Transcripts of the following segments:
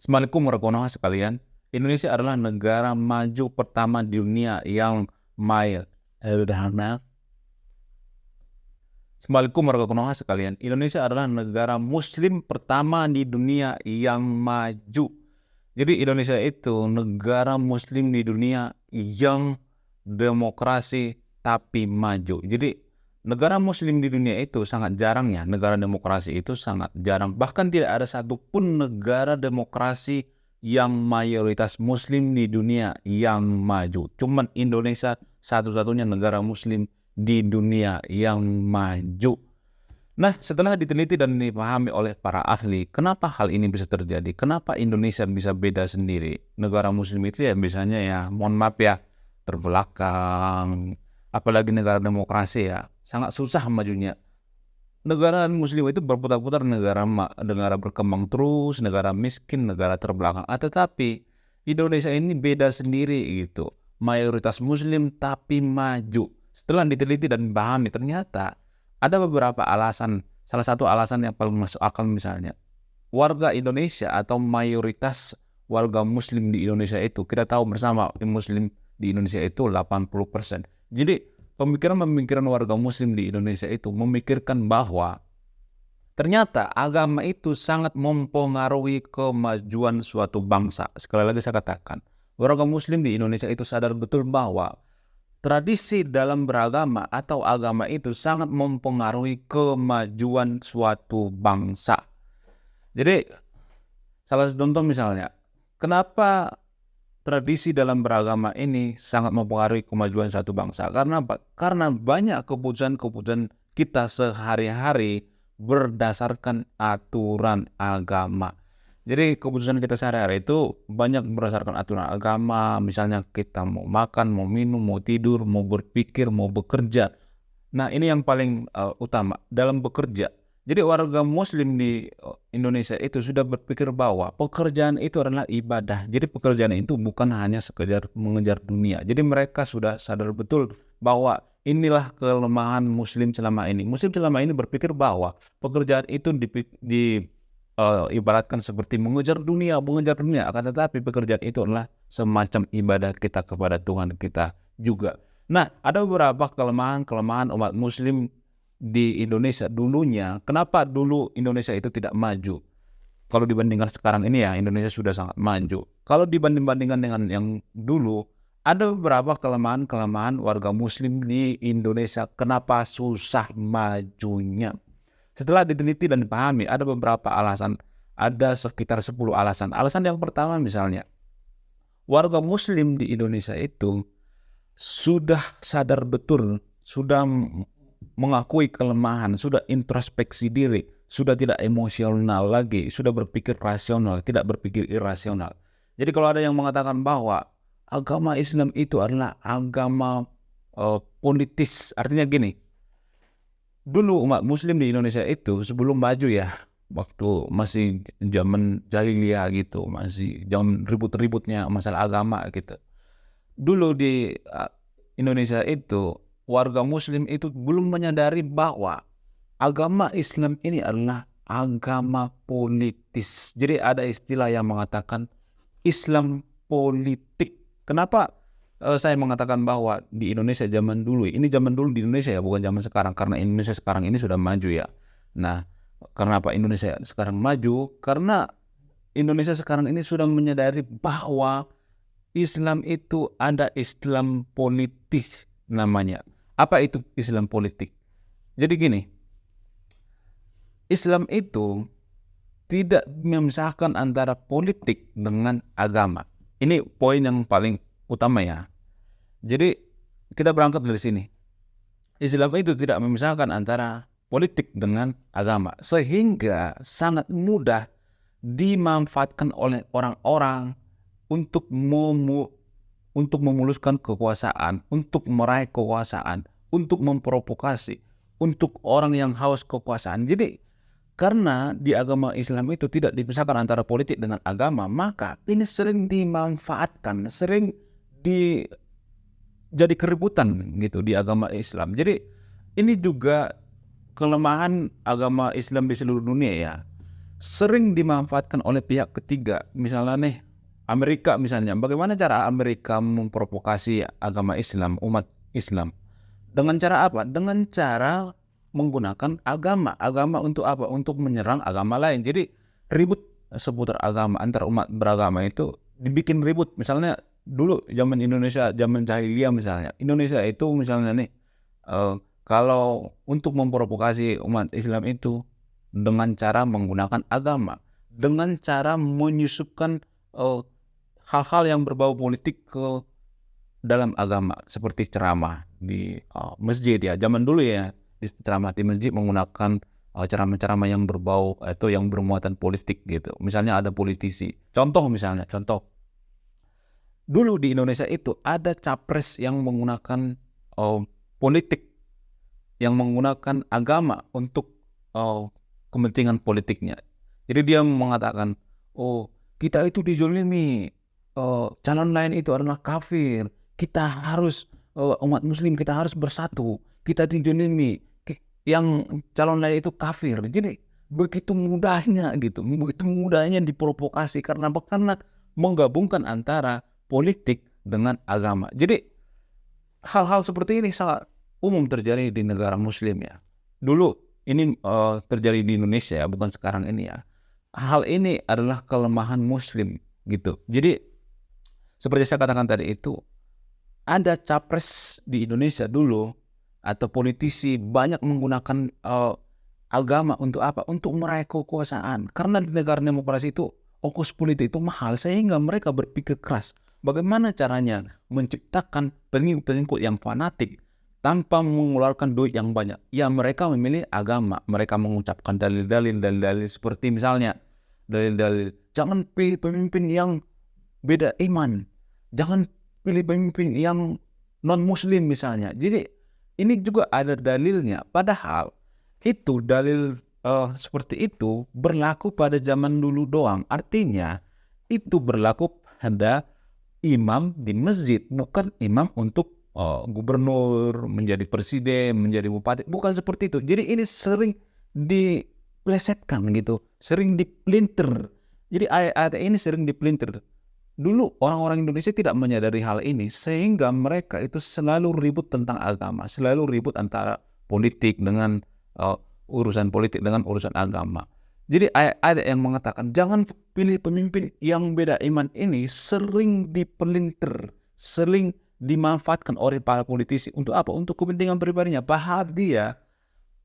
Assalamualaikum warahmatullahi wabarakatuh sekalian. Indonesia adalah negara maju pertama di dunia yang may Assalamualaikum warahmatullahi wabarakatuh sekalian. Indonesia adalah negara muslim pertama di dunia yang maju. Jadi Indonesia itu negara muslim di dunia yang demokrasi tapi maju. Jadi negara muslim di dunia itu sangat jarang ya. Negara demokrasi itu sangat jarang. Bahkan tidak ada satupun negara demokrasi yang mayoritas muslim di dunia yang maju. Cuman Indonesia satu-satunya negara muslim di dunia yang maju. Nah, setelah diteliti dan dipahami oleh para ahli, kenapa hal ini bisa terjadi? Kenapa Indonesia bisa beda sendiri? Negara muslim itu ya biasanya ya, mohon maaf ya, terbelakang. Apalagi negara demokrasi ya, sangat susah majunya. Negara muslim itu berputar-putar, negara berkembang terus, negara miskin, negara terbelakang. Tetapi Indonesia ini beda sendiri gitu. Mayoritas muslim tapi maju. Setelah diteliti dan dipahami, ternyata ada beberapa alasan. Salah satu alasan yang paling masuk akal misalnya, warga Indonesia atau mayoritas warga muslim di Indonesia itu, kita tahu bersama muslim di Indonesia itu 80%. Jadi pemikiran warga muslim di Indonesia itu memikirkan bahwa ternyata agama itu sangat mempengaruhi kemajuan suatu bangsa. Sekali lagi saya katakan, warga muslim di Indonesia itu sadar betul bahwa tradisi dalam beragama atau agama itu sangat mempengaruhi kemajuan suatu bangsa. Jadi salah satu contoh misalnya, kenapa tradisi dalam beragama ini sangat mempengaruhi kemajuan suatu bangsa? Karena apa? Karena banyak keputusan-keputusan kita sehari-hari berdasarkan aturan agama. Jadi keputusan kita sehari-hari itu banyak berdasarkan aturan agama. Misalnya kita mau makan, mau minum, mau tidur, mau berpikir, mau bekerja. Nah, ini yang paling utama dalam bekerja. Jadi warga muslim di Indonesia itu sudah berpikir bahwa pekerjaan itu adalah ibadah. Jadi pekerjaan itu bukan hanya sekedar mengejar dunia. Jadi mereka sudah sadar betul bahwa inilah kelemahan muslim selama ini. Muslim selama ini berpikir bahwa pekerjaan itu ibaratkan seperti mengejar dunia. Akan tetapi pekerjaan itu adalah semacam ibadah kita kepada Tuhan kita juga. Nah, ada beberapa kelemahan umat muslim di Indonesia dulunya. Kenapa dulu Indonesia itu tidak maju? Kalau dibandingkan sekarang ini ya, Indonesia sudah sangat maju. Kalau dibandingkan dengan yang dulu, ada beberapa kelemahan warga muslim di Indonesia. Kenapa susah majunya? Setelah diteliti dan dipahami, ada beberapa alasan. Ada sekitar 10 alasan. Alasan yang pertama misalnya, warga muslim di Indonesia itu sudah sadar betul, sudah mengakui kelemahan, sudah introspeksi diri, sudah tidak emosional lagi, sudah berpikir rasional, tidak berpikir irasional. Jadi kalau ada yang mengatakan bahwa agama Islam itu adalah agama politis, artinya gini, dulu umat muslim di Indonesia itu sebelum maju ya, waktu masih zaman jahiliyah gitu, masih zaman ribut-ributnya masalah agama gitu. Dulu di Indonesia itu warga muslim itu belum menyadari bahwa agama Islam ini adalah agama politis. Jadi ada istilah yang mengatakan Islam politik. Kenapa saya mengatakan bahwa di Indonesia zaman dulu, ini zaman dulu di Indonesia ya, bukan zaman sekarang, karena Indonesia sekarang ini sudah maju ya. Nah, kenapa Indonesia sekarang maju? Karena Indonesia sekarang ini sudah menyadari bahwa Islam itu ada Islam politis namanya. Apa itu Islam politik? Jadi gini, Islam itu tidak memisahkan antara politik dengan agama. Ini poin yang paling utama ya. Jadi kita berangkat dari sini. Islam itu tidak memisahkan antara politik dengan agama, sehingga sangat mudah dimanfaatkan oleh orang-orang untuk memuluskan kekuasaan, untuk meraih kekuasaan, untuk memprovokasi, untuk orang yang haus kekuasaan. Jadi karena di agama Islam itu tidak dipisahkan antara politik dengan agama, maka ini sering dimanfaatkan, sering jadi keributan gitu di agama Islam. Jadi ini juga kelemahan agama Islam di seluruh dunia ya. sering dimanfaatkan oleh pihak ketiga. Misalnya nih, Amerika misalnya, bagaimana cara Amerika memprovokasi agama Islam, umat Islam? Dengan cara apa? Dengan cara menggunakan agama. Agama untuk apa? Untuk menyerang agama lain. Jadi ribut seputar agama antar umat beragama itu dibikin ribut. Misalnya dulu zaman Indonesia, zaman jahiliyah misalnya. Indonesia itu misalnya nih, kalau untuk memprovokasi umat Islam itu dengan cara menggunakan agama, dengan cara menyusupkan hal-hal yang berbau politik ke dalam agama, seperti ceramah di masjid ya. Zaman dulu ya, ceramah di masjid menggunakan ceramah-ceramah yang berbau atau yang bermuatan politik gitu. Misalnya ada politisi. Contoh dulu di Indonesia itu ada capres yang menggunakan politik, yang menggunakan agama untuk kepentingan politiknya. Jadi dia mengatakan, oh kita itu dizolimi, calon lain itu adalah kafir, kita harus umat muslim kita harus bersatu, kita dizolimi, yang calon lain itu kafir. Jadi begitu mudahnya diprovokasi karena menggabungkan antara politik dengan agama. Jadi hal-hal seperti ini sangat umum terjadi di negara muslim ya. Dulu ini terjadi di Indonesia ya, bukan sekarang ini ya. Hal ini adalah kelemahan muslim gitu. Jadi seperti saya katakan tadi itu, ada capres di Indonesia dulu atau politisi banyak menggunakan agama untuk apa? Untuk meraih kekuasaan. Karena di negara demokrasi itu ongkos politik itu mahal, sehingga mereka berpikir keras. Bagaimana caranya menciptakan pengikut-pengikut yang fanatik tanpa mengeluarkan duit yang banyak? Ya mereka memilih agama. Mereka mengucapkan dalil-dalil seperti misalnya dalil-dalil, jangan pilih pemimpin yang beda iman, jangan pilih pemimpin yang non-muslim misalnya. Jadi ini juga ada dalilnya. Padahal itu dalil seperti itu berlaku pada zaman dulu doang. Artinya itu berlaku pada imam di masjid, bukan imam untuk gubernur, menjadi presiden, menjadi bupati. Bukan seperti itu. Jadi ini sering diplesetkan gitu, sering dipelintir. Jadi ayat-ayat ini sering dipelintir. Dulu orang-orang Indonesia tidak menyadari hal ini, sehingga mereka itu selalu ribut tentang agama, selalu ribut antara politik dengan urusan politik dengan urusan agama. Jadi ayat-ayat yang mengatakan jangan pilih pemimpin yang beda iman ini sering dipelintir, sering dimanfaatkan oleh para politisi untuk apa? Untuk kepentingan pribadinya. Padahal dia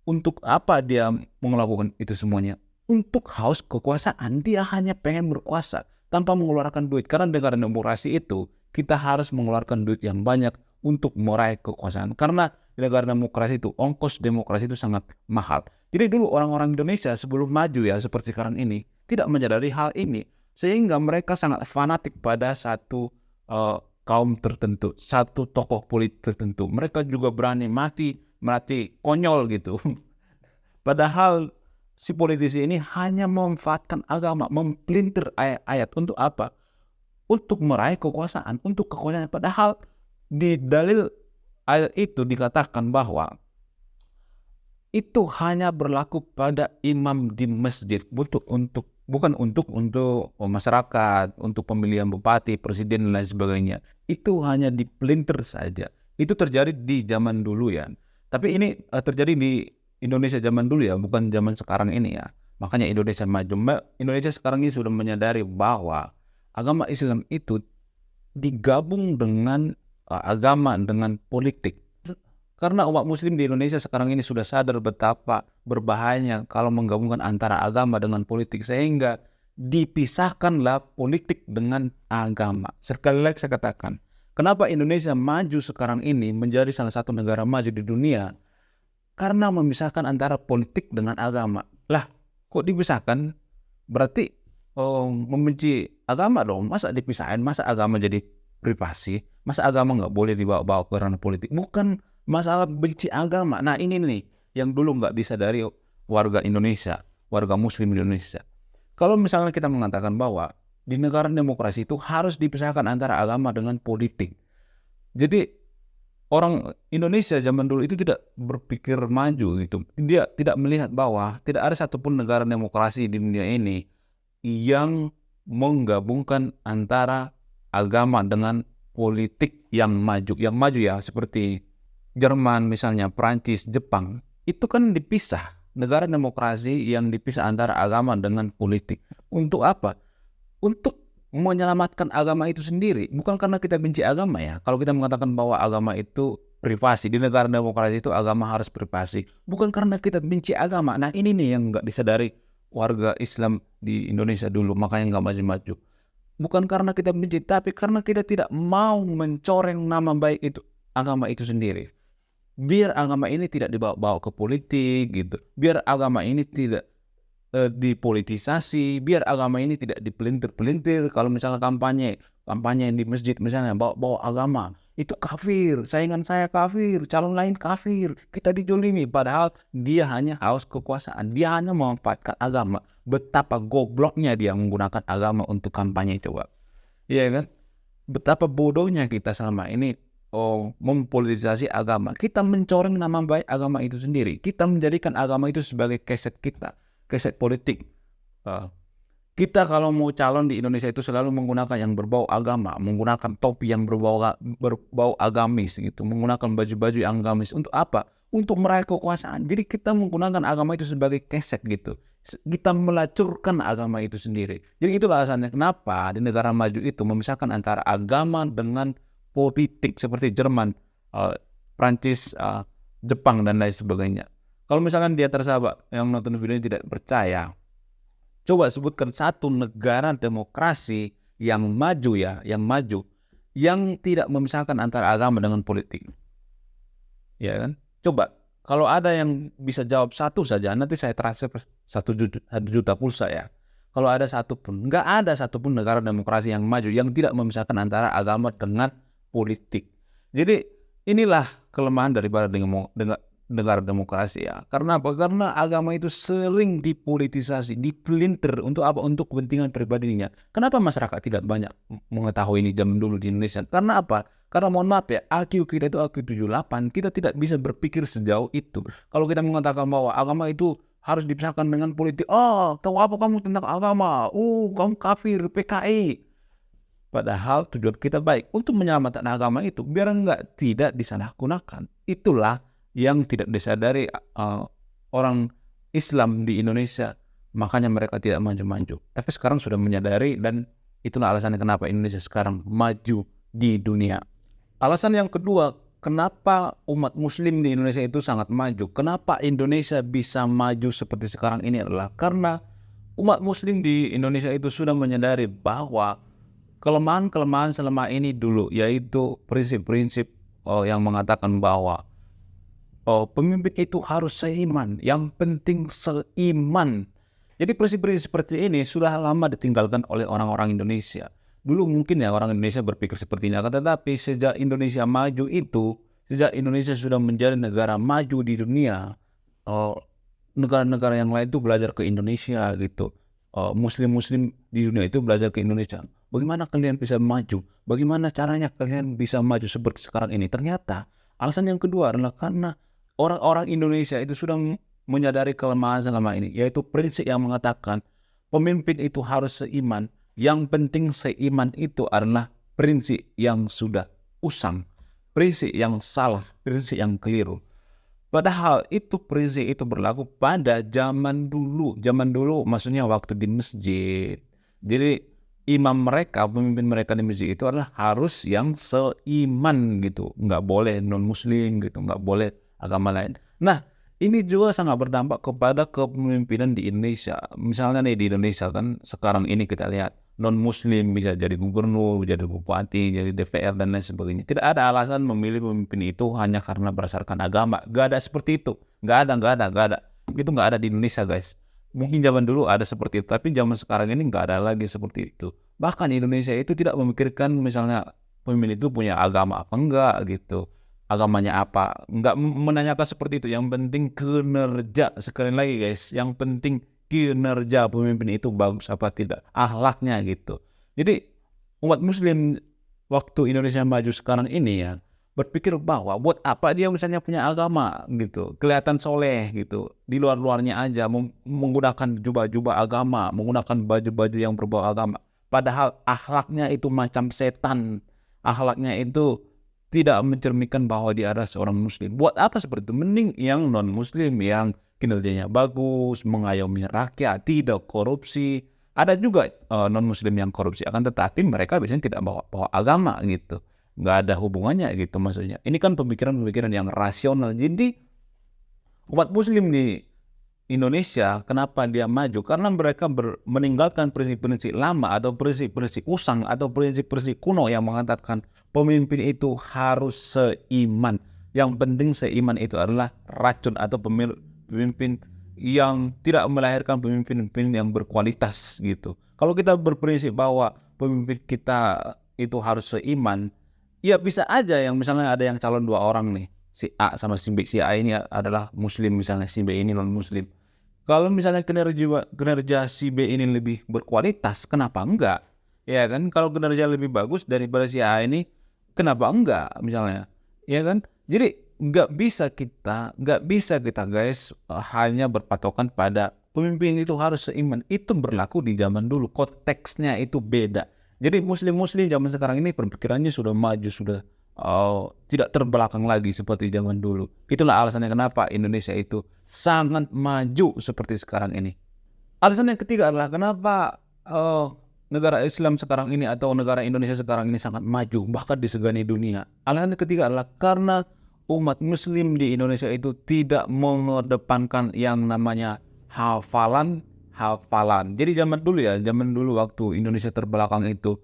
untuk apa dia melakukan itu semuanya? Untuk haus kekuasaan. Dia hanya pengen berkuasa tanpa mengeluarkan duit. Karena negara demokrasi itu kita harus mengeluarkan duit yang banyak untuk meraih kekuasaan. Karena di negara demokrasi itu ongkos demokrasi itu sangat mahal. Jadi dulu orang-orang Indonesia sebelum maju ya seperti sekarang ini tidak menyadari hal ini, sehingga mereka sangat fanatik pada satu kaum tertentu, satu tokoh politik tertentu. Mereka juga berani mati konyol gitu. Padahal si politisi ini hanya memanfaatkan agama, mempelintir ayat-ayat untuk apa? Untuk meraih kekuasaan, untuk kekuasaan. Padahal di dalil ayat itu dikatakan bahwa itu hanya berlaku pada imam di masjid, bukan untuk masyarakat, untuk pemilihan bupati, presiden dan lain sebagainya. Itu hanya dipelintir saja. Itu terjadi di zaman dulu ya. Tapi ini terjadi di Indonesia zaman dulu ya, bukan zaman sekarang ini ya. Makanya Indonesia maju. Indonesia sekarang ini sudah menyadari bahwa agama Islam itu digabung dengan agama dengan politik. Karena umat muslim di Indonesia sekarang ini sudah sadar betapa berbahayanya kalau menggabungkan antara agama dengan politik, sehingga dipisahkanlah politik dengan agama. Sekali lagi saya katakan, kenapa Indonesia maju sekarang ini menjadi salah satu negara maju di dunia? Karena memisahkan antara politik dengan agama. Lah, kok dipisahkan? Berarti membenci agama dong. Masa dipisahin? Masa agama jadi privasi? Masa agama nggak boleh dibawa-bawa ke ranah politik? Bukan masalah benci agama. Nah ini nih yang dulu nggak disadari warga Indonesia, warga muslim Indonesia. Kalau misalnya kita mengatakan bahwa di negara demokrasi itu harus dipisahkan antara agama dengan politik. Jadi orang Indonesia zaman dulu itu tidak berpikir maju gitu. Dia tidak melihat bahwa tidak ada satupun negara demokrasi di dunia ini yang menggabungkan antara agama dengan politik yang maju. Yang maju ya seperti Jerman misalnya, Prancis, Jepang. Itu kan dipisah. Negara demokrasi yang dipisah antara agama dengan politik. Untuk apa? Untuk menyelamatkan agama itu sendiri, bukan karena kita benci agama ya. Kalau kita mengatakan bahwa agama itu privasi, di negara demokrasi itu agama harus privasi, bukan karena kita benci agama. Nah ini nih yang nggak disadari warga Islam di Indonesia dulu, makanya nggak maju-maju. Bukan karena kita benci, tapi karena kita tidak mau mencoreng nama baik itu agama itu sendiri. Biar agama ini tidak dibawa-bawa ke politik gitu. Biar agama ini tidak dipolitisasi, biar agama ini tidak dipelintir-pelintir. Kalau misalnya kampanye di masjid misalnya bawa agama, itu kafir, saingan saya kafir, calon lain kafir, kita dijolimi, padahal dia hanya haus kekuasaan, dia hanya memanfaatkan agama. Betapa gobloknya dia menggunakan agama untuk kampanye, coba. Iya kan? Betapa bodohnya kita selama ini mempolitisasi agama. Kita mencoreng nama baik agama itu sendiri. Kita menjadikan agama itu sebagai keset kita, keset politik. Kita kalau mau calon di Indonesia itu selalu menggunakan yang berbau agama, menggunakan topi yang berbau agamis gitu, menggunakan baju-baju yang agamis. Untuk apa? Untuk meraih kekuasaan. Jadi kita menggunakan agama itu sebagai keset gitu. Kita melacurkan agama itu sendiri. Jadi itu alasannya kenapa di negara maju itu memisahkan antara agama dengan politik seperti Jerman, Prancis, Jepang dan lain sebagainya. Kalau misalkan dia tersahabat yang nonton video ini tidak percaya, coba sebutkan satu negara demokrasi yang maju ya, yang tidak memisahkan antara agama dengan politik. Ya kan? Coba, kalau ada yang bisa jawab satu saja, nanti saya transfer 1 juta pulsa ya. Kalau ada satupun, nggak ada satupun negara demokrasi yang maju yang tidak memisahkan antara agama dengan politik. Jadi inilah kelemahan daripada negara demokrasi ya. Karena apa? Karena agama itu sering dipolitisasi, dipelintir untuk apa? Untuk kepentingan pribadinya. Kenapa masyarakat tidak banyak mengetahui ini zaman dulu di Indonesia? Karena apa? Karena mohon maaf ya, IQ kita itu IQ 78, kita tidak bisa berpikir sejauh itu. Kalau kita mengatakan bahwa agama itu harus dipisahkan dengan politik, oh tahu apa kamu tentang agama? Kamu kafir, PKI. Padahal tujuan kita baik untuk menyelamatkan agama itu biar tidak disalahgunakan. Itulah yang tidak disadari orang Islam di Indonesia. Makanya mereka tidak maju-maju. Tapi sekarang sudah menyadari dan itulah alasannya kenapa Indonesia sekarang maju di dunia. Alasan yang kedua, kenapa umat muslim di Indonesia itu sangat maju. Kenapa Indonesia bisa maju seperti sekarang ini adalah karena umat muslim di Indonesia itu sudah menyadari bahwa kelemahan-kelemahan selama ini dulu, yaitu prinsip-prinsip yang mengatakan bahwa pemimpin itu harus seiman, yang penting seiman. Jadi prinsip-prinsip seperti ini sudah lama ditinggalkan oleh orang-orang Indonesia. Dulu mungkin ya orang Indonesia berpikir seperti ini, tetapi sejak Indonesia maju itu, sejak Indonesia sudah menjadi negara maju di dunia, negara-negara yang lain itu belajar ke Indonesia gitu. Muslim-muslim di dunia itu belajar ke Indonesia. Bagaimana kalian bisa maju? Bagaimana caranya kalian bisa maju seperti sekarang ini? Ternyata alasan yang kedua adalah karena orang-orang Indonesia itu sudah menyadari kelemahan selama ini, yaitu prinsip yang mengatakan pemimpin itu harus seiman. Yang penting seiman itu adalah prinsip yang sudah usang, prinsip yang salah, prinsip yang keliru. Padahal itu prinsip itu berlaku pada zaman dulu. Zaman dulu maksudnya waktu di masjid. Jadi imam mereka, pemimpin mereka di masjid itu adalah harus yang seiman gitu. Nggak boleh non-muslim gitu, nggak boleh agama lain. Nah, ini juga sangat berdampak kepada kepemimpinan di Indonesia. Misalnya nih di Indonesia kan sekarang ini kita lihat non-muslim bisa jadi gubernur, jadi bupati, jadi DPR dan lain sebagainya. Tidak ada alasan memilih pemimpin itu hanya karena berdasarkan agama. Gak ada seperti itu. Gak ada. Itu gak ada di Indonesia, guys. Mungkin zaman dulu ada seperti itu, tapi zaman sekarang ini gak ada lagi seperti itu. Bahkan Indonesia itu tidak memikirkan misalnya pemimpin itu punya agama apa enggak gitu. Agamanya apa. Enggak menanyakan seperti itu. Yang penting kinerja. Sekali lagi guys, yang penting kinerja pemimpin itu bagus apa tidak, akhlaknya gitu. Jadi umat muslim waktu Indonesia maju sekarang ini ya, berpikir bahwa buat apa dia misalnya punya agama gitu, kelihatan soleh gitu, di luar-luarnya aja menggunakan jubah-jubah agama, menggunakan baju-baju yang berbau agama. Padahal akhlaknya itu macam setan, akhlaknya itu tidak mencerminkan bahwa dia adalah seorang muslim. Buat apa seperti itu? Mending yang non-muslim yang kinerjanya bagus, mengayomi rakyat, tidak korupsi. Ada juga non-muslim yang korupsi, akan tetapi mereka biasanya tidak bawa agama gitu. Nggak ada hubungannya gitu maksudnya. Ini kan pemikiran-pemikiran yang rasional. Jadi umat muslim di Indonesia, kenapa dia maju? Karena mereka meninggalkan prinsip-prinsip lama atau prinsip-prinsip usang atau prinsip-prinsip kuno yang mengatakan pemimpin itu harus seiman. Yang penting seiman itu adalah racun atau pemimpin yang tidak melahirkan pemimpin-pemimpin yang berkualitas gitu. Kalau kita berprinsip bahwa pemimpin kita itu harus seiman, ya bisa aja yang misalnya ada yang calon 2 orang nih, si A sama si B. Si A ini adalah muslim misalnya, si B ini non muslim. Kalau misalnya kinerja si B ini lebih berkualitas, kenapa enggak? Ya kan, kalau kinerja lebih bagus daripada si A ini, kenapa enggak misalnya? Ya kan? Jadi nggak bisa kita guys hanya berpatokan pada pemimpin itu harus seiman. Itu berlaku di zaman dulu, konteksnya itu beda. Jadi muslim-muslim zaman sekarang ini berpikirannya sudah maju, sudah tidak terbelakang lagi seperti zaman dulu. Itulah alasannya kenapa Indonesia itu sangat maju seperti sekarang ini. Alasan yang ketiga adalah kenapa negara Islam sekarang ini atau negara Indonesia sekarang ini sangat maju, bahkan disegani dunia. Alasan yang ketiga adalah karena umat muslim di Indonesia itu tidak mengedepankan yang namanya hafalan. Jadi zaman dulu waktu Indonesia terbelakang itu,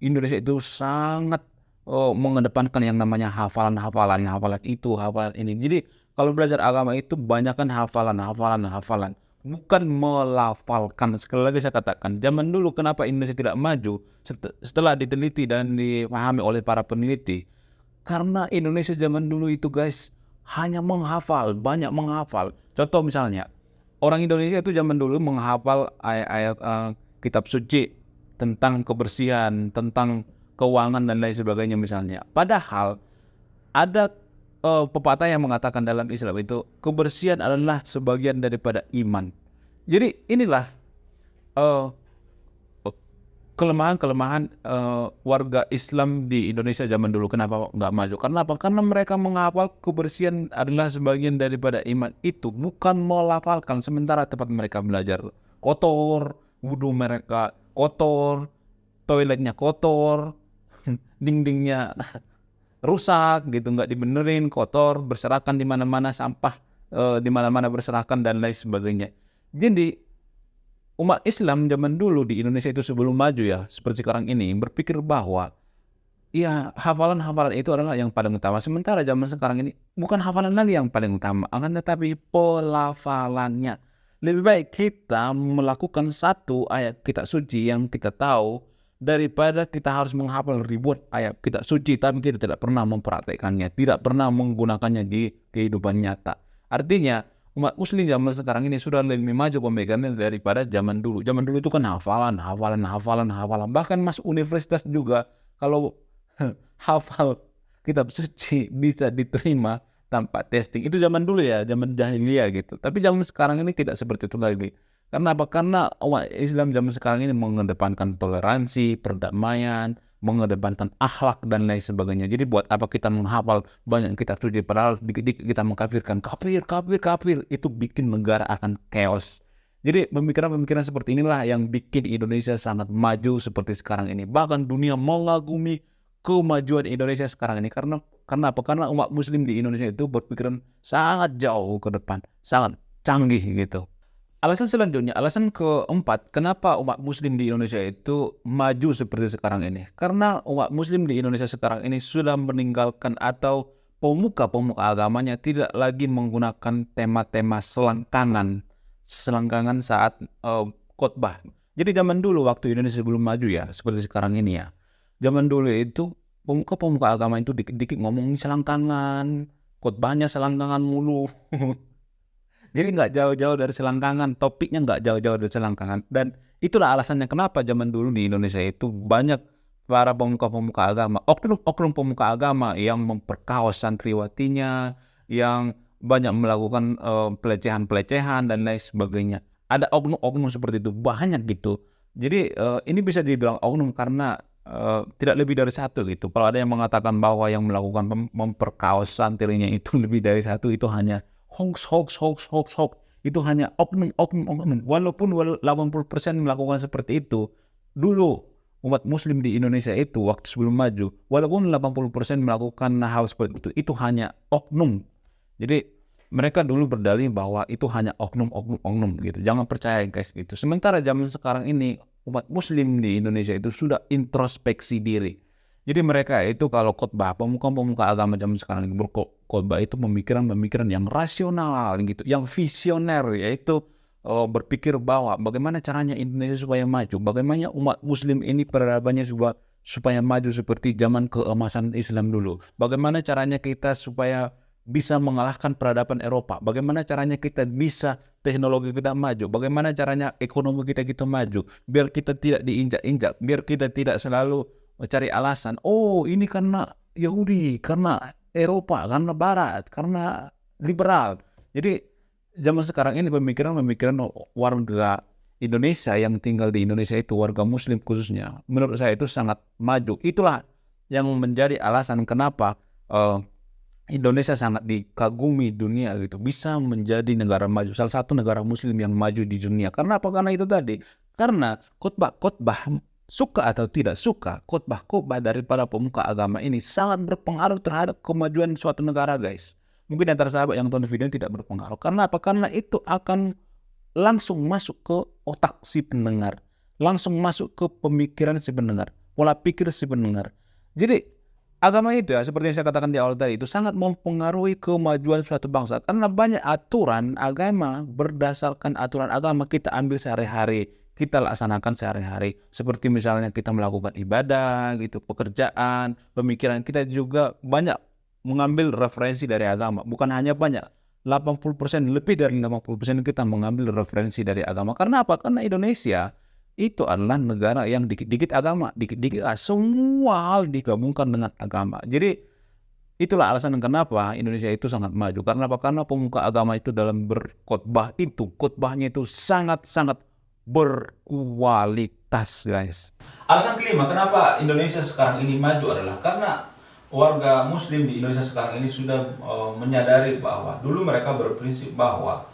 Indonesia itu sangat mengedepankan yang namanya hafalan itu, hafalan ini. Jadi kalau belajar agama itu banyakkan hafalan, bukan melafalkan. Sekali lagi saya katakan, zaman dulu kenapa Indonesia tidak maju setelah diteliti dan dipahami oleh para peneliti, karena Indonesia zaman dulu itu guys hanya menghafal, banyak menghafal. Contoh misalnya, orang Indonesia itu zaman dulu menghafal ayat-ayat kitab suci tentang kebersihan, tentang keuangan dan lain sebagainya misalnya. Padahal ada pepatah yang mengatakan dalam Islam itu kebersihan adalah sebagian daripada iman. Jadi inilah kelemahan warga Islam di Indonesia zaman dulu. Kenapa nggak maju? Karena apa? Karena mereka menghafal kebersihan adalah sebagian daripada iman itu, bukan melafalkan. Sementara tempat mereka belajar kotor, wudhu mereka kotor, toiletnya kotor, dindingnya rusak gitu, nggak dibenerin, kotor, berserakan di mana-mana, sampah di mana-mana berserakan dan lain sebagainya. Jadi umat Islam zaman dulu di Indonesia itu sebelum maju ya seperti sekarang ini berpikir bahwa ya hafalan itu adalah yang paling utama. Sementara zaman sekarang ini bukan hafalan lagi yang paling utama, akan tetapi pelafalannya. Lebih baik kita melakukan satu ayat kitab suci yang kita tahu daripada kita harus menghafal ribuan ayat kitab suci tapi kita tidak pernah mempraktekannya, tidak pernah menggunakannya di kehidupan nyata. Artinya umat muslim zaman sekarang ini sudah lebih maju pemikirannya daripada zaman dulu. Zaman dulu itu kan hafalan. Bahkan masuk universitas juga kalau hafal kitab suci bisa diterima tanpa testing. Itu zaman dulu ya, zaman jahiliyah gitu. Tapi zaman sekarang ini tidak seperti itu lagi. Karena apa? Karena umat Islam zaman sekarang ini mengedepankan toleransi, perdamaian, mengedepankan akhlak dan lain sebagainya. Jadi buat apa kita menghafal banyak kitab suci padahal dikit-dikit kita mengkafirkan kafir, itu bikin negara akan chaos. Jadi pemikiran-pemikiran seperti inilah yang bikin Indonesia sangat maju seperti sekarang ini. Bahkan dunia mengagumi kemajuan Indonesia sekarang ini karena apa? Karena umat muslim di Indonesia itu berpikiran sangat jauh ke depan, sangat canggih gitu. Alasan selanjutnya, alasan keempat, kenapa umat muslim di Indonesia itu maju seperti sekarang ini? Karena umat muslim di Indonesia sekarang ini sudah meninggalkan atau pemuka-pemuka agamanya tidak lagi menggunakan tema-tema selangkangan saat khotbah. Jadi zaman dulu waktu Indonesia belum maju ya, seperti sekarang ini ya. Zaman dulu itu pemuka-pemuka agama itu dikit-dikit ngomong selangkangan, khotbahnya selangkangan mulu. Jadi nggak jauh-jauh dari selangkangan, topiknya nggak jauh-jauh dari selangkangan. Dan itulah alasannya kenapa zaman dulu di Indonesia itu banyak para pemuka-pemuka agama, oknum-oknum pemuka agama yang memperkaos santriwatinya, yang banyak melakukan, pelecehan-pelecehan dan lain sebagainya. Ada oknum-oknum seperti itu, banyak gitu. Jadi, ini bisa dibilang oknum karena, tidak lebih dari satu gitu. Kalau ada yang mengatakan bahwa yang melakukan memperkaos santrinya itu lebih dari satu, itu hanya hoaks hoaks hoaks hoaks hoaks. Itu hanya oknum oknum oknum. Walaupun 80% melakukan seperti itu, dulu umat muslim di Indonesia itu waktu sebelum maju, walaupun 80% melakukan hal seperti itu hanya oknum. Jadi mereka dulu berdalih bahwa itu hanya oknum gitu. Jangan percaya guys gitu. Sementara zaman sekarang ini umat muslim di Indonesia itu sudah introspeksi diri. Jadi mereka itu kalau khotbah, pemuka-pemuka agama zaman sekarang ini berkhotbah itu pemikiran-pemikiran yang rasional gitu, yang visioner, yaitu berpikir bahwa bagaimana caranya Indonesia supaya maju, bagaimana umat muslim ini peradabannya supaya maju seperti zaman keemasan Islam dulu, bagaimana caranya kita supaya bisa mengalahkan peradaban Eropa, bagaimana caranya kita bisa teknologi kita maju, bagaimana caranya ekonomi kita gitu maju, biar kita tidak diinjak-injak, biar kita tidak selalu mencari alasan, oh ini karena Yahudi, karena Eropa, karena Barat, karena liberal. Jadi zaman sekarang ini pemikiran-pemikiran warga Indonesia yang tinggal di Indonesia itu, warga muslim khususnya, menurut saya itu sangat maju. Itulah yang menjadi alasan kenapa Indonesia sangat dikagumi dunia gitu, bisa menjadi negara maju, salah satu negara muslim yang maju di dunia. Karena apa? Karena itu tadi, karena khotbah suka atau tidak suka, khotbah daripada pemuka agama ini sangat berpengaruh terhadap kemajuan suatu negara guys. Mungkin antara sahabat yang nonton video tidak berpengaruh. Karena apa? Karena itu akan langsung masuk ke otak si pendengar, langsung masuk ke pemikiran si pendengar, pola pikir si pendengar. Jadi agama itu ya, seperti yang saya katakan di awal tadi, itu sangat mempengaruhi kemajuan suatu bangsa. Karena banyak aturan agama, berdasarkan aturan agama kita ambil sehari-hari, kita laksanakan sehari-hari. Seperti misalnya kita melakukan ibadah, gitu, pekerjaan, pemikiran kita juga banyak mengambil referensi dari agama. Bukan hanya banyak, 80%, lebih dari 80% kita mengambil referensi dari agama. Karena apa? Karena Indonesia itu adalah negara yang dikit-dikit agama, dikit-dikit semua hal digabungkan dengan agama. Jadi itulah alasan kenapa Indonesia itu sangat maju. Karena apa? Karena pemuka agama itu dalam berkhotbah itu, khotbahnya itu sangat-sangat berkualitas, guys. Alasan kelima kenapa Indonesia sekarang ini maju adalah karena warga muslim di Indonesia sekarang ini sudah menyadari bahwa dulu mereka berprinsip bahwa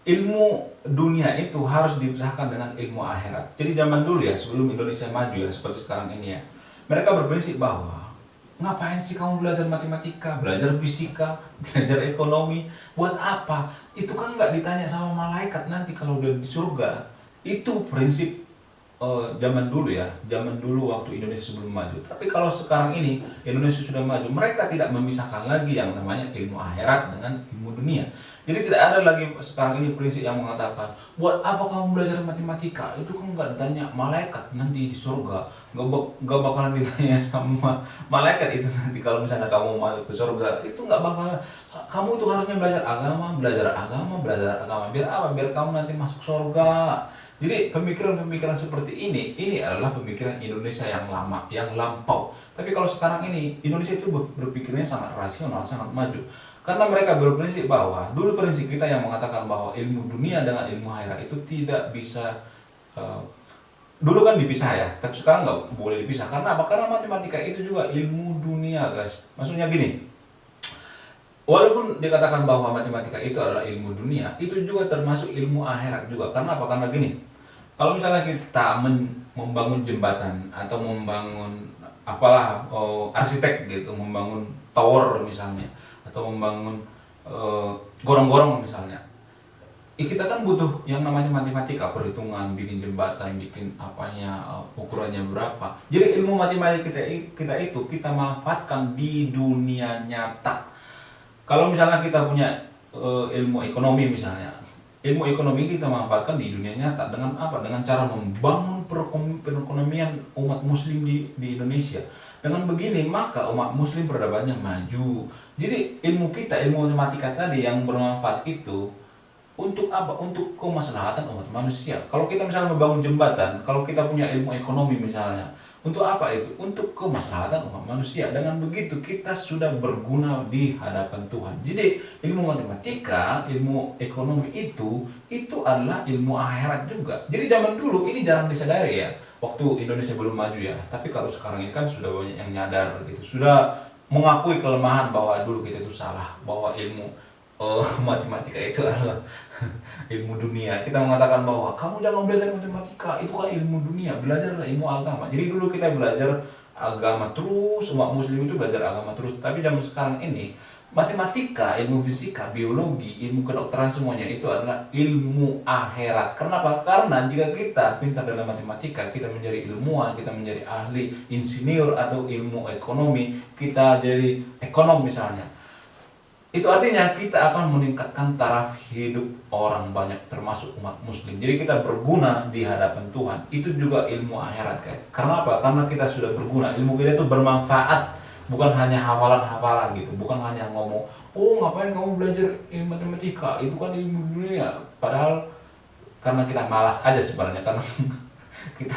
ilmu dunia itu harus dipisahkan dengan ilmu akhirat. Jadi zaman dulu ya, sebelum Indonesia maju ya, seperti sekarang ini ya, mereka berprinsip bahwa ngapain sih kamu belajar matematika, belajar fisika, belajar ekonomi, buat apa? Itu kan nggak ditanya sama malaikat nanti kalau udah di surga. Itu prinsip zaman dulu ya, zaman dulu waktu Indonesia sebelum maju. Tapi kalau sekarang ini Indonesia sudah maju, mereka tidak memisahkan lagi yang namanya ilmu akhirat dengan ilmu dunia. Jadi tidak ada lagi sekarang ini prinsip yang mengatakan, buat apa kamu belajar matematika? Itu kan nggak ditanya malaikat nanti di surga, nggak bakalan ditanya sama malaikat itu nanti kalau misalnya kamu masuk ke surga, itu nggak bakalan. Kamu itu harusnya belajar agama, biar apa? Biar kamu nanti masuk surga. Jadi pemikiran-pemikiran seperti ini adalah pemikiran Indonesia yang lama, yang lampau. Tapi kalau sekarang ini, Indonesia itu berpikirnya sangat rasional, sangat maju. Karena mereka berprinsip bahwa, dulu prinsip kita yang mengatakan bahwa ilmu dunia dengan ilmu akhirat itu tidak bisa, dulu kan dipisah ya, tapi sekarang nggak boleh dipisah. Karena apa? Karena matematika itu juga ilmu dunia guys. Maksudnya gini, walaupun dikatakan bahwa matematika itu adalah ilmu dunia, itu juga termasuk ilmu akhirat juga. Karena apa? Karena gini, kalau misalnya kita membangun jembatan atau membangun apalah arsitek gitu, membangun tower misalnya, atau membangun gorong-gorong misalnya, kita kan butuh yang namanya matematika, perhitungan, bikin jembatan, bikin apanya, ukurannya berapa. Jadi ilmu matematika kita itu kita manfaatkan di dunia nyata. Kalau misalnya kita punya ilmu ekonomi misalnya, ilmu ekonomi kita manfaatkan di dunia nyata dengan apa? Dengan cara membangun perekonomian umat muslim di Indonesia. Dengan begini maka umat muslim peradabannya maju. Jadi ilmu matematika tadi yang bermanfaat itu untuk apa? Untuk kemaslahatan umat manusia. Kalau kita misalnya membangun jembatan, kalau kita punya ilmu ekonomi misalnya, Untuk apa itu? Untuk kemaslahatan umat manusia. Dengan begitu kita sudah berguna di hadapan Tuhan. Jadi ilmu matematika, ilmu ekonomi itu adalah ilmu akhirat juga. Jadi zaman dulu ini jarang disadari ya, waktu Indonesia belum maju ya. Tapi kalau sekarang ini kan sudah banyak yang nyadar gitu, sudah mengakui kelemahan bahwa dulu kita itu salah, bahwa ilmu matematika itu adalah ilmu dunia. Kita mengatakan bahwa kamu jangan belajar matematika, itu kan ilmu dunia, belajarlah ilmu agama. Jadi dulu kita belajar agama terus, umat muslim itu belajar agama terus. Tapi zaman sekarang ini, matematika, ilmu fisika, biologi, ilmu kedokteran, semuanya itu adalah ilmu akhirat. Kenapa? Karena jika kita pintar dalam matematika, kita menjadi ilmuwan, kita menjadi ahli insinyur atau ilmu ekonomi, kita jadi ekonom misalnya. Itu artinya kita akan meningkatkan taraf hidup orang banyak, termasuk umat muslim. Jadi kita berguna di hadapan Tuhan. Itu juga ilmu akhirat kan. Karena apa? Karena kita sudah berguna. Ilmu kita itu bermanfaat. Bukan hanya hafalan-hafalan gitu. Bukan hanya ngomong, oh ngapain kamu belajar ilmu matematika? Itu kan ilmu dunia. Padahal karena kita malas aja sebenarnya. Karena kita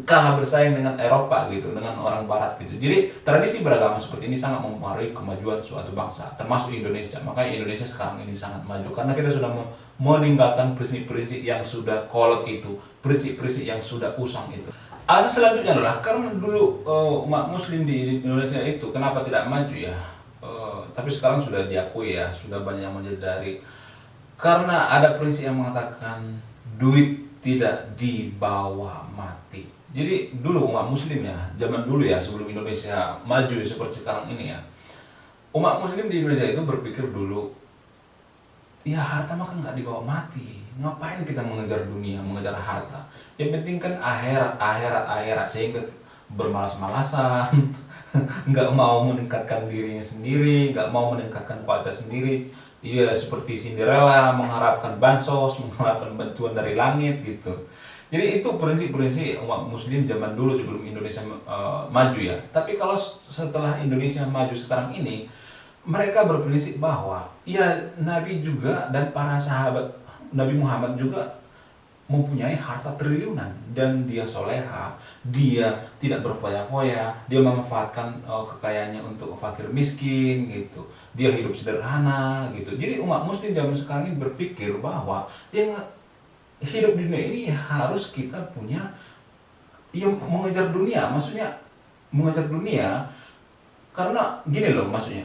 kalah bersaing dengan Eropa gitu, dengan orang Barat gitu. Jadi tradisi beragama seperti ini sangat mempengaruhi kemajuan suatu bangsa, termasuk Indonesia. Makanya Indonesia sekarang ini sangat maju karena kita sudah meninggalkan prinsip-prinsip yang sudah kolot itu, prinsip-prinsip yang sudah usang itu. Alasan selanjutnya adalah karena dulu umat Muslim di Indonesia itu kenapa tidak maju ya? Tapi sekarang sudah diakui ya, sudah banyak yang menyadari. Karena ada prinsip yang mengatakan duit tidak dibawa mati. Jadi dulu umat muslim ya, zaman dulu ya, sebelum Indonesia maju seperti sekarang ini ya, umat muslim di Indonesia itu berpikir dulu, ya harta mah kan nggak dibawa mati, ngapain kita mengejar dunia, mengejar harta, yang penting kan akhirat, sehingga bermalas-malasan, nggak mau meningkatkan dirinya sendiri, nggak mau meningkatkan kualitas sendiri. Iya, seperti Cinderella mengharapkan bansos, mengharapkan bantuan dari langit gitu. Jadi itu prinsip-prinsip umat muslim zaman dulu sebelum Indonesia maju ya. Tapi kalau setelah Indonesia maju sekarang ini, mereka berprinsip bahwa ya Nabi juga dan para sahabat Nabi Muhammad juga mempunyai harta triliunan dan dia soleha, dia tidak berfoya-foya, dia memanfaatkan kekayaannya untuk fakir miskin gitu, dia hidup sederhana gitu. Jadi umat muslim zaman sekarang ini berpikir bahwa yang hidup di dunia ini harus kita punya, ya mengejar dunia, maksudnya mengejar dunia karena gini loh maksudnya.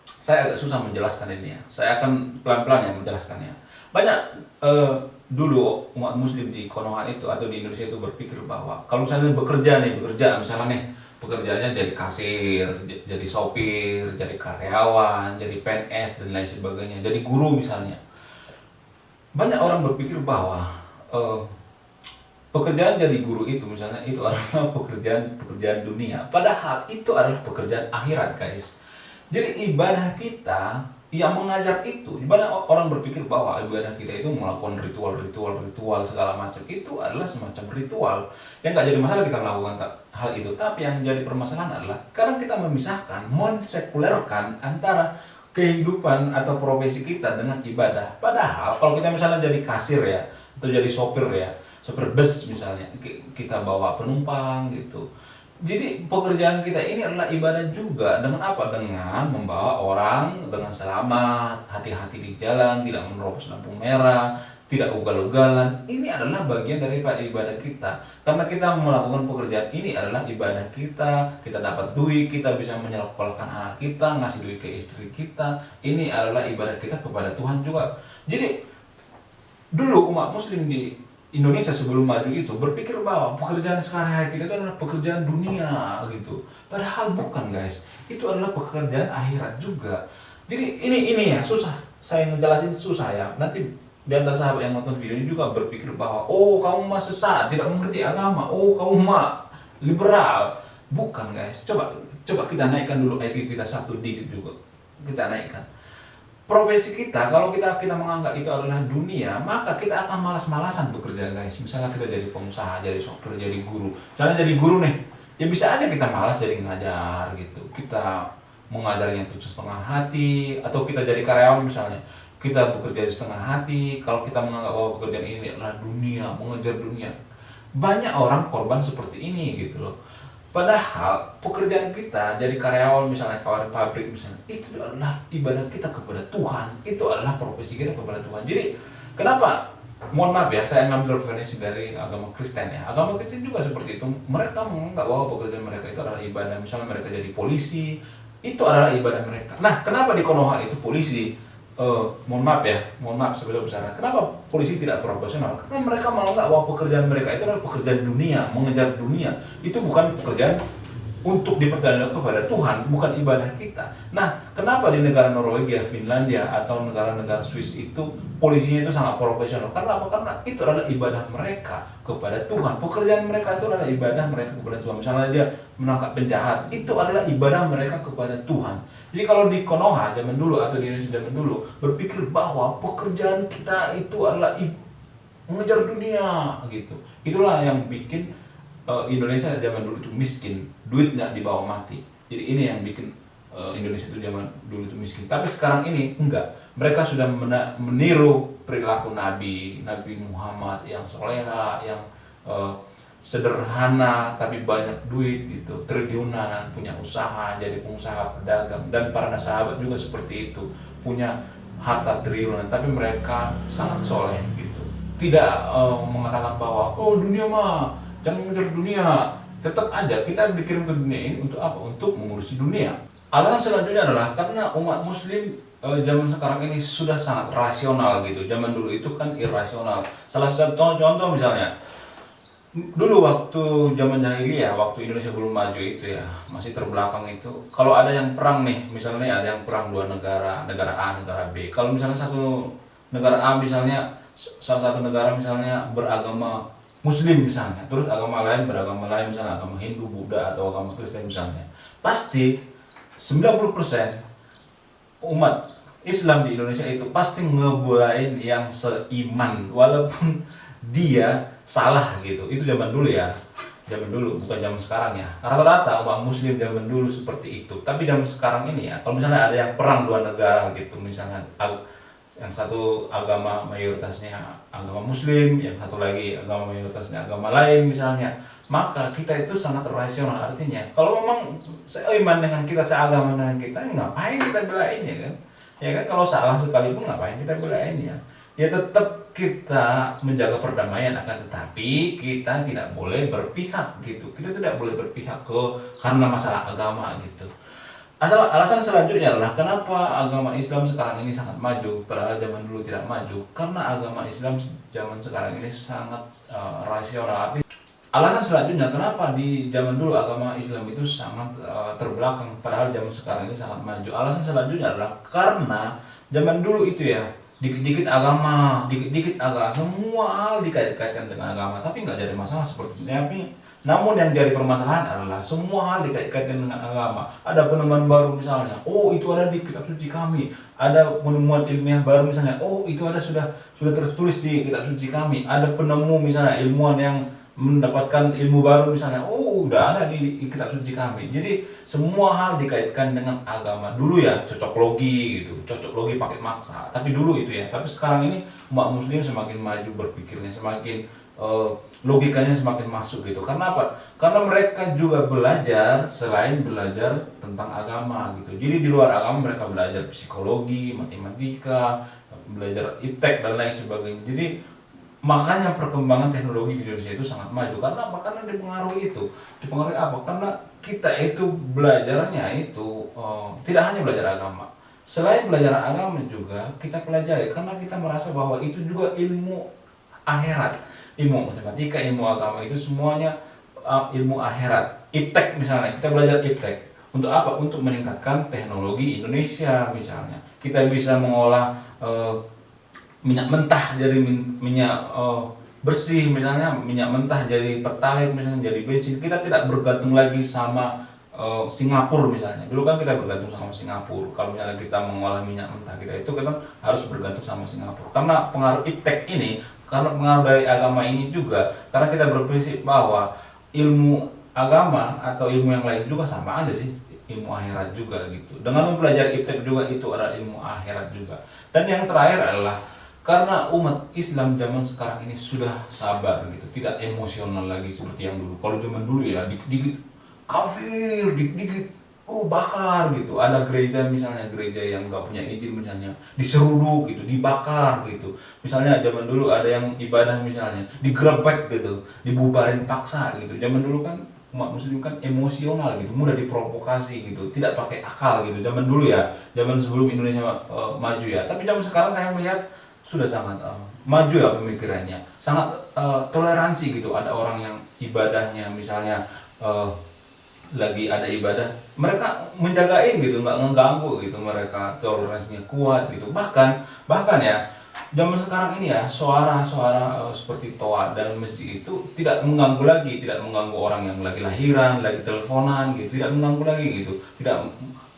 Saya agak susah menjelaskan ini ya, saya akan pelan-pelan ya menjelaskannya. Banyak dulu umat muslim di Konoha itu atau di Indonesia itu berpikir bahwa kalau misalnya bekerja misalnya nih pekerjaannya jadi kasir, jadi sopir, jadi karyawan, jadi PNS dan lain sebagainya, jadi guru misalnya. Banyak orang berpikir bahwa pekerjaan jadi guru itu misalnya itu adalah pekerjaan dunia, padahal itu adalah pekerjaan akhirat guys. Jadi ibadah kita yang mengajar itu, ibadah orang berpikir bahwa ibadah kita itu melakukan ritual segala macam, itu adalah semacam ritual yang nggak jadi masalah kita melakukan hal itu. Tapi yang jadi permasalahan adalah karena kita memisahkan, mensekulerkan antara kehidupan atau profesi kita dengan ibadah. Padahal kalau kita misalnya jadi kasir ya, atau jadi sopir ya, sopir bus misalnya, kita bawa penumpang gitu. Jadi pekerjaan kita ini adalah ibadah juga. Dengan apa? Dengan membawa orang dengan selamat, hati-hati di jalan, tidak menerobos lampu merah, tidak ugal-ugalan. Ini adalah bagian daripada ibadah kita. Karena kita melakukan pekerjaan ini adalah ibadah kita. Kita dapat duit, kita bisa menyekolahkan anak kita, ngasih duit ke istri kita. Ini adalah ibadah kita kepada Tuhan juga. Jadi dulu umat muslim di Indonesia sebelum maju itu berpikir bahwa pekerjaan sehari-hari kita itu adalah pekerjaan dunia gitu. Padahal bukan guys, itu adalah pekerjaan akhirat juga. Jadi ini ya susah, saya ngejelasin susah ya. Nanti di antara sahabat yang nonton video ini juga berpikir bahwa oh kamu mah sesat, tidak mengerti agama, oh kamu mah liberal. Bukan guys, coba kita naikkan dulu IQ kita 1 digit juga. Kita naikkan. Profesi kita, kalau kita menganggap itu adalah dunia, maka kita akan malas-malasan bekerja guys. Misalnya kita jadi pengusaha, jadi sopir, jadi guru. Misalnya jadi guru nih, ya bisa aja kita malas jadi ngajar gitu. Kita mengajarnya itu setengah hati, atau kita jadi karyawan misalnya, kita bekerja di setengah hati. Kalau kita menganggap bahwa pekerjaan ini adalah dunia, mengejar dunia, Banyak orang korban seperti ini gitu loh. Padahal pekerjaan kita jadi karyawan, misalnya karyawan pabrik misalnya, itu adalah ibadah kita kepada Tuhan, itu adalah profesi kita kepada Tuhan. Jadi kenapa, mohon maaf ya, saya ngambil referensi dari agama Kristen ya. Agama Kristen juga seperti itu. Mereka menganggap bahwa pekerjaan mereka itu adalah ibadah. Misalnya mereka jadi polisi, itu adalah ibadah mereka. Nah, kenapa di Konoha itu polisi, mohon maaf sebesar-besarnya, kenapa polisi tidak profesional? Karena mereka menganggap bahwa pekerjaan mereka itu adalah pekerjaan dunia, mengejar dunia. Itu bukan pekerjaan untuk dipercaya kepada Tuhan, bukan ibadah kita. Nah, kenapa di negara Norwegia, Finlandia, atau negara-negara Swiss itu polisinya itu sangat profesional? Karena apa? Karena itu adalah ibadah mereka kepada Tuhan. Pekerjaan mereka itu adalah ibadah mereka kepada Tuhan. Misalnya dia menangkap penjahat, itu adalah ibadah mereka kepada Tuhan. Jadi kalau di Konoha zaman dulu atau di Indonesia zaman dulu berpikir bahwa pekerjaan kita itu adalah mengejar dunia gitu. Itulah yang bikin Indonesia zaman dulu itu miskin, duit nggak dibawa mati. Jadi ini yang bikin Indonesia itu zaman dulu itu miskin. Tapi sekarang ini enggak. Mereka sudah meniru perilaku Nabi Muhammad yang soleha, yang sederhana tapi banyak duit gitu, triliunan, punya usaha, jadi pengusaha pedagang. Dan para sahabat juga seperti itu, punya harta triliunan, tapi mereka sangat soleh gitu. Tidak mengatakan bahwa oh dunia mah jangan mengejar dunia. Tetap aja kita dikirim ke dunia ini untuk apa? Untuk mengurusi dunia. Alasan selanjutnya adalah karena umat muslim zaman sekarang ini sudah sangat rasional gitu. Zaman dulu itu kan irasional. Salah satu contoh misalnya, dulu waktu zaman jahiliyah, waktu Indonesia belum maju itu ya, masih terbelakang itu, kalau ada yang perang nih, misalnya ada yang perang dua negara, negara A, negara B. Kalau misalnya satu negara A misalnya, salah satu negara misalnya beragama Muslim misalnya, terus agama lain beragama lain, misalnya agama Hindu, Buddha, atau agama Kristen misalnya, pasti 90% umat Islam di Indonesia itu pasti ngebelain yang seiman, walaupun dia salah gitu. Itu zaman dulu ya, zaman dulu, bukan zaman sekarang ya. Rata-rata umat muslim zaman dulu seperti itu. Tapi zaman sekarang ini ya, kalau misalnya ada yang perang dua negara gitu, misalnya yang satu agama mayoritasnya agama muslim, yang satu lagi agama mayoritasnya agama lain misalnya, maka kita itu sangat rasional. Artinya kalau memang seiman dengan kita, seagama dengan kita, ngapain kita belain ya kan? Ya kan, kalau salah sekalipun ngapain kita belain ya? Ya tetap kita menjaga perdamaian, akan tetapi kita tidak boleh berpihak gitu. Kita tidak boleh berpihak karena masalah agama gitu. Alasan selanjutnya adalah kenapa agama Islam sekarang ini sangat maju padahal zaman dulu tidak maju. Karena agama Islam zaman sekarang ini sangat rasional. Alasan selanjutnya kenapa di zaman dulu agama Islam itu sangat terbelakang padahal zaman sekarang ini sangat maju. Alasan selanjutnya adalah karena zaman dulu itu ya, dikit-dikit agama, semua hal dikait-kaitkan dengan agama, tapi nggak jadi masalah sepertinya. Namun yang jadi permasalahan adalah semua hal dikait-kaitkan dengan agama. Ada penemuan baru misalnya, oh itu ada di kitab suci kami. Ada penemuan ilmiah baru misalnya, oh itu ada sudah tertulis di kitab suci kami. Ada penemu misalnya ilmuwan yang mendapatkan ilmu baru misalnya, oh udah ada di kitab suci kami. Jadi semua hal dikaitkan dengan agama. Dulu ya cocok logi gitu, cocok logi pakai maksa. Tapi dulu itu ya, tapi sekarang ini umat muslim semakin maju berpikirnya, semakin logikanya semakin masuk gitu. Karena apa? Karena mereka juga belajar selain belajar tentang agama gitu. Jadi di luar agama mereka belajar psikologi, matematika, belajar iptek dan lain sebagainya. Jadi makanya perkembangan teknologi di Indonesia itu sangat maju. Karena apa? Karena dipengaruhi itu. Dipengaruhi apa? Karena kita itu belajarnya itu tidak hanya belajar agama. Selain belajar agama juga kita pelajari, karena kita merasa bahwa itu juga ilmu akhirat. Ilmu matematika, ilmu agama itu semuanya ilmu akhirat. Iptek misalnya, kita belajar iptek. Untuk apa? Untuk meningkatkan teknologi Indonesia misalnya. Kita bisa mengolah minyak mentah jadi minyak bersih misalnya, minyak mentah jadi pertalite misalnya, jadi bensin. Kita tidak bergantung lagi sama Singapura misalnya. Dulu kan kita bergantung sama Singapura. Kalau misalnya kita mengolah minyak mentah kita itu kan harus bergantung sama Singapura. Karena pengaruh iptek ini, karena pengaruh dari agama ini juga, karena kita berprinsip bahwa ilmu agama atau ilmu yang lain juga sama aja sih, ilmu akhirat juga gitu. Dengan mempelajari iptek juga itu adalah ilmu akhirat juga. Dan yang terakhir adalah Karena umat Islam zaman sekarang ini sudah sabar gitu, tidak emosional lagi seperti yang dulu. Kalau zaman dulu ya dikit-dikit kafir, dikit-dikit bakar gitu. Ada gereja misalnya, gereja yang nggak punya izin misalnya, diseruduk gitu, dibakar gitu. Misalnya zaman dulu ada yang ibadah misalnya, digerebek gitu, dibubarin paksa gitu. Zaman dulu kan umat muslim kan emosional gitu, mudah diprovokasi gitu, tidak pakai akal gitu. Zaman dulu ya, zaman sebelum Indonesia maju ya. Tapi zaman sekarang saya melihat sudah sangat maju ya pemikirannya, sangat toleransi gitu. Ada orang yang ibadahnya misalnya lagi ada ibadah, mereka menjagain gitu, nggak ngeganggu gitu, mereka toleransinya kuat gitu. Bahkan ya zaman sekarang ini ya, suara-suara seperti toa dalam masjid itu tidak mengganggu lagi, tidak mengganggu orang yang lagi lahiran, lagi teleponan gitu, tidak mengganggu lagi gitu, tidak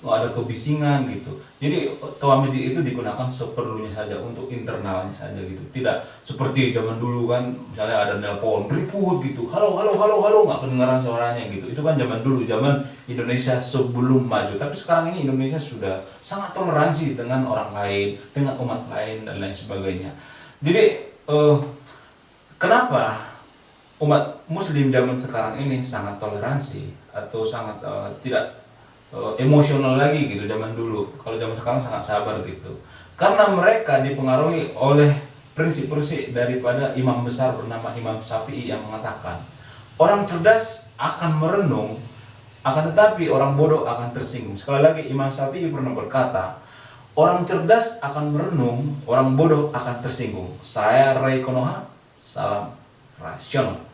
ada kebisingan gitu. Jadi toa masjid itu digunakan seperlunya saja, untuk internalnya saja gitu, tidak seperti zaman dulu kan, misalnya ada nelpon ribut gitu, halo halo halo halo, nggak kedengaran suaranya gitu. Itu kan zaman dulu, zaman Indonesia sebelum maju. Tapi sekarang ini Indonesia sudah sangat toleransi dengan orang lain, dengan umat lain dan lain sebagainya. Jadi kenapa umat muslim zaman sekarang ini sangat toleransi atau sangat tidak emosional lagi gitu zaman dulu? Kalau zaman sekarang sangat sabar gitu, karena mereka dipengaruhi oleh prinsip-prinsip daripada imam besar bernama Imam Syafi'i yang mengatakan, orang cerdas akan merenung, akan tetapi orang bodoh akan tersinggung. Sekali lagi, Imam Syafi'i pernah berkata, orang cerdas akan merenung, orang bodoh akan tersinggung. Saya Ray Konoha, salam rasional.